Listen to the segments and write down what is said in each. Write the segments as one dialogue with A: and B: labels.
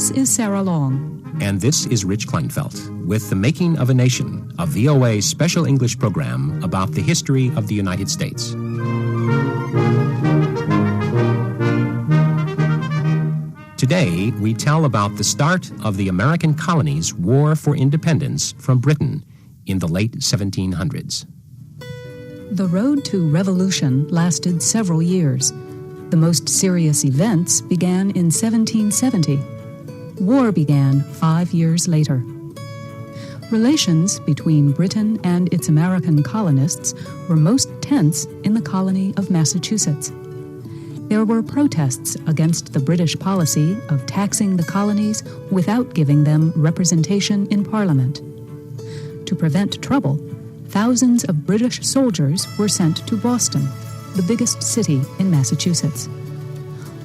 A: This is Sarah Long.
B: And this is Rich Kleinfeldt with The Making of a Nation, a VOA special English program about the history of the United States. Today, we tell about the start of the American colonies' war for independence from Britain in the late 1700s.
A: The road to revolution lasted several years. The most serious events began in 1770. War began 5 years later. Relations between Britain and its American colonists were most tense in the colony of Massachusetts. There were protests against the British policy of taxing the colonies without giving them representation in Parliament. To prevent trouble, thousands of British soldiers were sent to Boston, the biggest city in Massachusetts.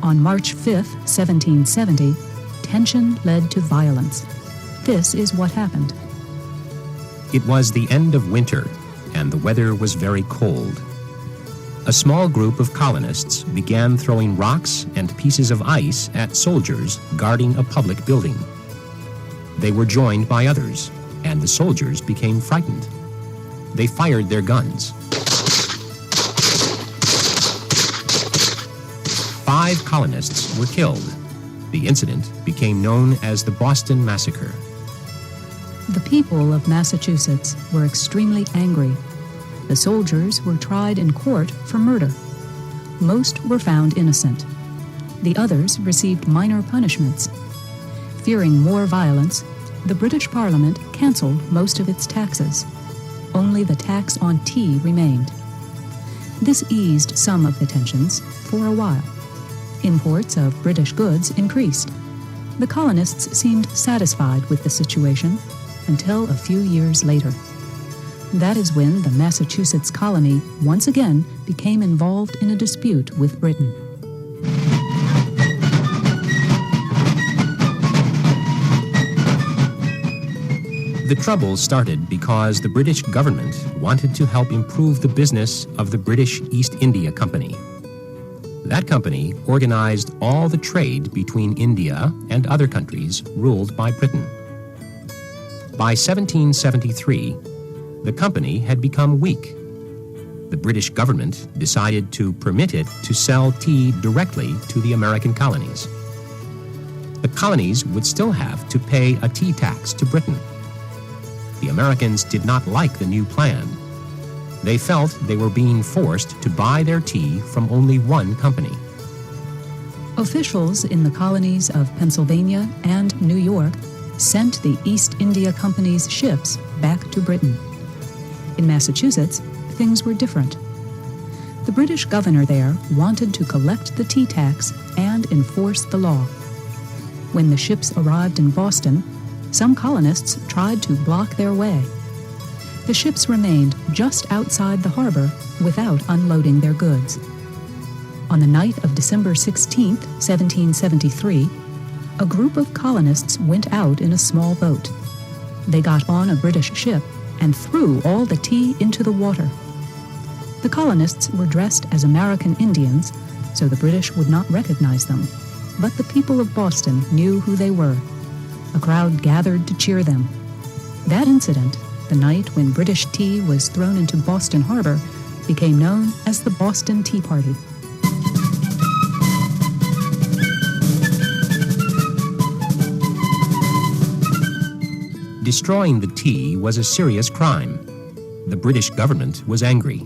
A: On March 5, 1770, tension led to violence. This is what happened.
B: It was the end of winter, and the weather was very cold. A small group of colonists began throwing rocks and pieces of ice at soldiers guarding a public building. They were joined by others, and the soldiers became frightened. They fired their guns. 5 colonists were killed. The incident became known as the Boston Massacre.
A: The people of Massachusetts were extremely angry. The soldiers were tried in court for murder. Most were found innocent. The others received minor punishments. Fearing more violence, the British Parliament canceled most of its taxes. Only the tax on tea remained. This eased some of the tensions for a while. Imports of British goods increased. The colonists seemed satisfied with the situation until a few years later. That is when the Massachusetts colony once again became involved in a dispute with Britain.
B: The trouble started because the British government wanted to help improve the business of the British East India Company. That company organized all the trade between India and other countries ruled by Britain. By 1773, the company had become weak. The British government decided to permit it to sell tea directly to the American colonies. The colonies would still have to pay a tea tax to Britain. The Americans did not like the new plan. They felt they were being forced to buy their tea from only one company.
A: Officials in the colonies of Pennsylvania and New York sent the East India Company's ships back to Britain. In Massachusetts, things were different. The British governor there wanted to collect the tea tax and enforce the law. When the ships arrived in Boston, some colonists tried to block their way. The ships remained just outside the harbor without unloading their goods. On the night of December 16, 1773, a group of colonists went out in a small boat. They got on a British ship and threw all the tea into the water. The colonists were dressed as American Indians, so the British would not recognize them. But the people of Boston knew who they were. A crowd gathered to cheer them. That incident, the night when British tea was thrown into Boston Harbor, became known as the Boston Tea Party.
B: Destroying the tea was a serious crime. The British government was angry.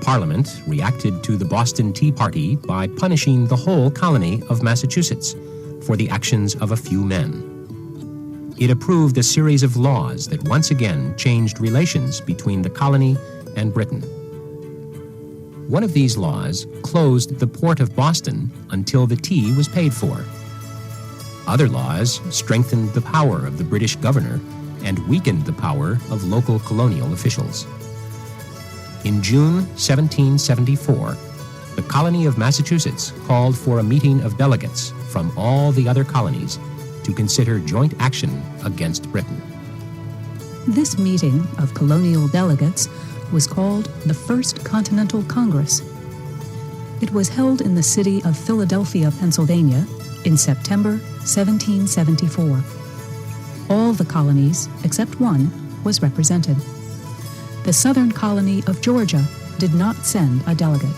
B: Parliament reacted to the Boston Tea Party by punishing the whole colony of Massachusetts for the actions of a few men. It approved a series of laws that once again changed relations between the colony and Britain. One of these laws closed the port of Boston until the tea was paid for. Other laws strengthened the power of the British governor and weakened the power of local colonial officials. In June 1774, the colony of Massachusetts called for a meeting of delegates from all the other colonies to consider joint action against Britain.
A: This meeting of colonial delegates was called the First Continental Congress. It was held in the city of Philadelphia, Pennsylvania, in September 1774. All the colonies, except one, was represented. The southern colony of Georgia did not send a delegate.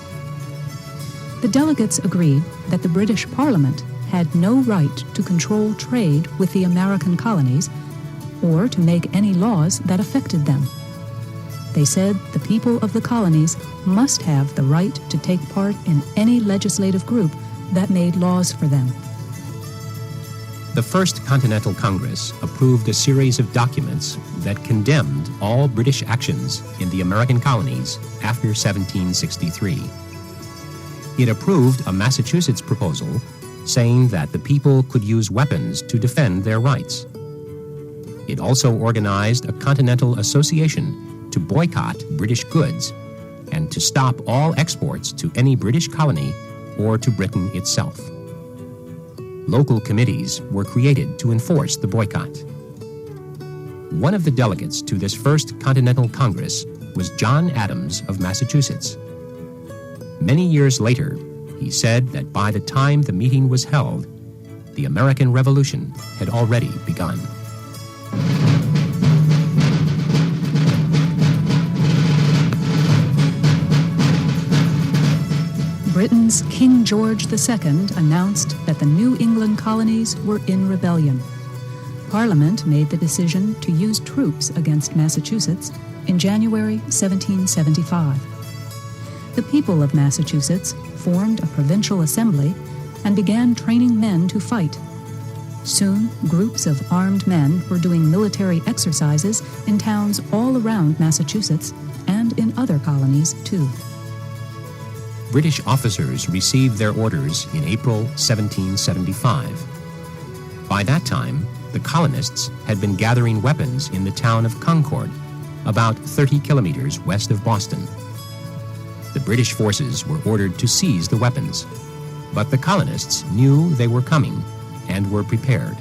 A: The delegates agreed that the British Parliament had no right to control trade with the American colonies or to make any laws that affected them. They said the people of the colonies must have the right to take part in any legislative group that made laws for them.
B: The First Continental Congress approved a series of documents that condemned all British actions in the American colonies after 1763. It approved a Massachusetts proposal saying that the people could use weapons to defend their rights. It also organized a Continental Association to boycott British goods and to stop all exports to any British colony or to Britain itself. Local committees were created to enforce the boycott. One of the delegates to this First Continental Congress was John Adams of Massachusetts. Many years later, he said that by the time the meeting was held, the American Revolution had already begun.
A: Britain's King George II announced that the New England colonies were in rebellion. Parliament made the decision to use troops against Massachusetts in January 1775. The people of Massachusetts formed a provincial assembly and began training men to fight. Soon, groups of armed men were doing military exercises in towns all around Massachusetts and in other colonies, too.
B: British officers received their orders in April 1775. By that time, the colonists had been gathering weapons in the town of Concord, about 30 kilometers west of Boston. The British forces were ordered to seize the weapons, but the colonists knew they were coming and were prepared.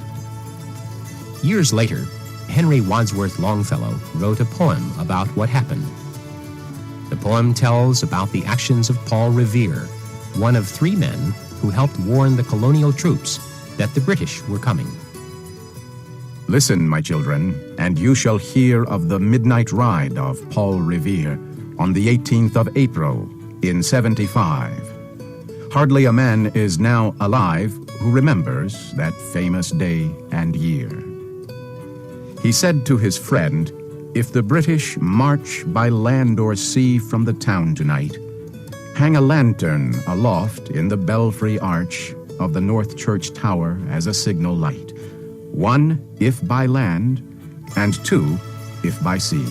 B: Years later, Henry Wadsworth Longfellow wrote a poem about what happened. The poem tells about the actions of Paul Revere, one of 3 men who helped warn the colonial troops that the British were coming.
C: Listen, my children, and you shall hear of the midnight ride of Paul Revere on the 18th of April in 75. Hardly a man is now alive who remembers that famous day and year. He said to his friend, "If the British march by land or sea from the town tonight, hang a lantern aloft in the belfry arch of the North Church Tower as a signal light. 1, if by land, and 2, if by sea.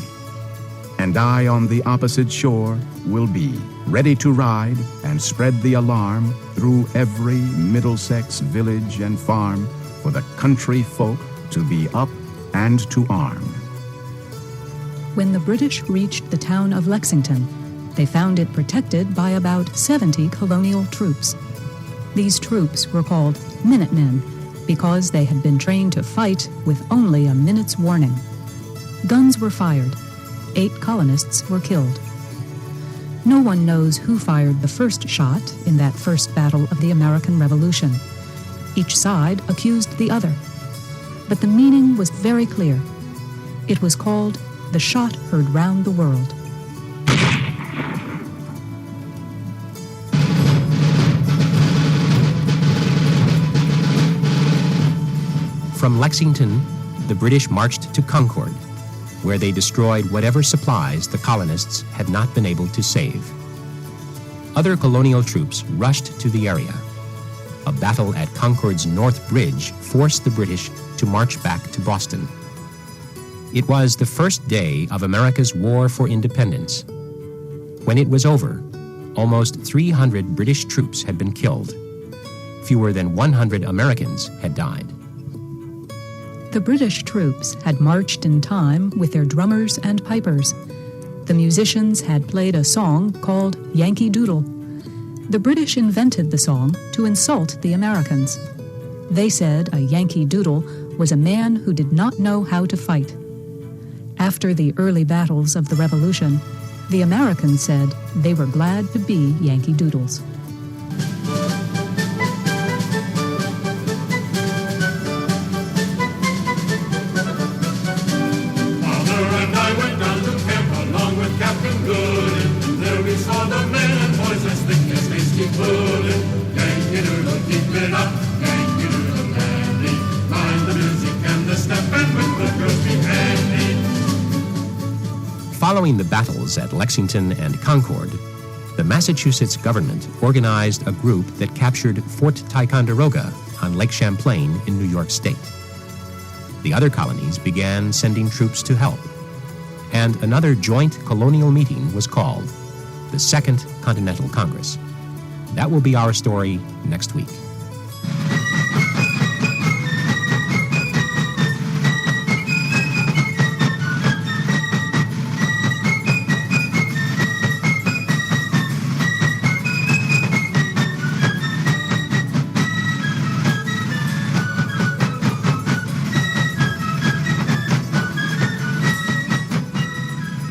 C: And I on the opposite shore will be, ready to ride and spread the alarm through every Middlesex village and farm for the country folk to be up and to arm."
A: When the British reached the town of Lexington, they found it protected by about 70 colonial troops. These troops were called Minutemen because they had been trained to fight with only a minute's warning. Guns were fired. 8 colonists were killed. No one knows who fired the first shot in that first battle of the American Revolution. Each side accused the other. But the meaning was very clear. It was called "The Shot Heard Round the World."
B: From Lexington, the British marched to Concord, where they destroyed whatever supplies the colonists had not been able to save. Other colonial troops rushed to the area. A battle at Concord's North Bridge forced the British to march back to Boston. It was the first day of America's War for Independence. When it was over, almost 300 British troops had been killed. Fewer than 100 Americans had died.
A: The British troops had marched in time with their drummers and pipers. The musicians had played a song called Yankee Doodle. The British invented the song to insult the Americans. They said a Yankee Doodle was a man who did not know how to fight. After the early battles of the Revolution, the Americans said they were glad to be Yankee Doodles.
B: Following the battles at Lexington and Concord, the Massachusetts government organized a group that captured Fort Ticonderoga on Lake Champlain in New York State. The other colonies began sending troops to help, and another joint colonial meeting was called, the Second Continental Congress. That will be our story next week.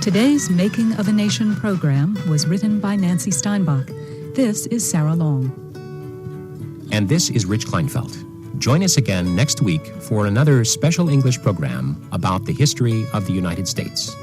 A: Today's Making of a Nation program was written by Nancy Steinbach. This is Sarah Long.
B: And this is Rich Kleinfeldt. Join us again next week for another special English program about the history of the United States.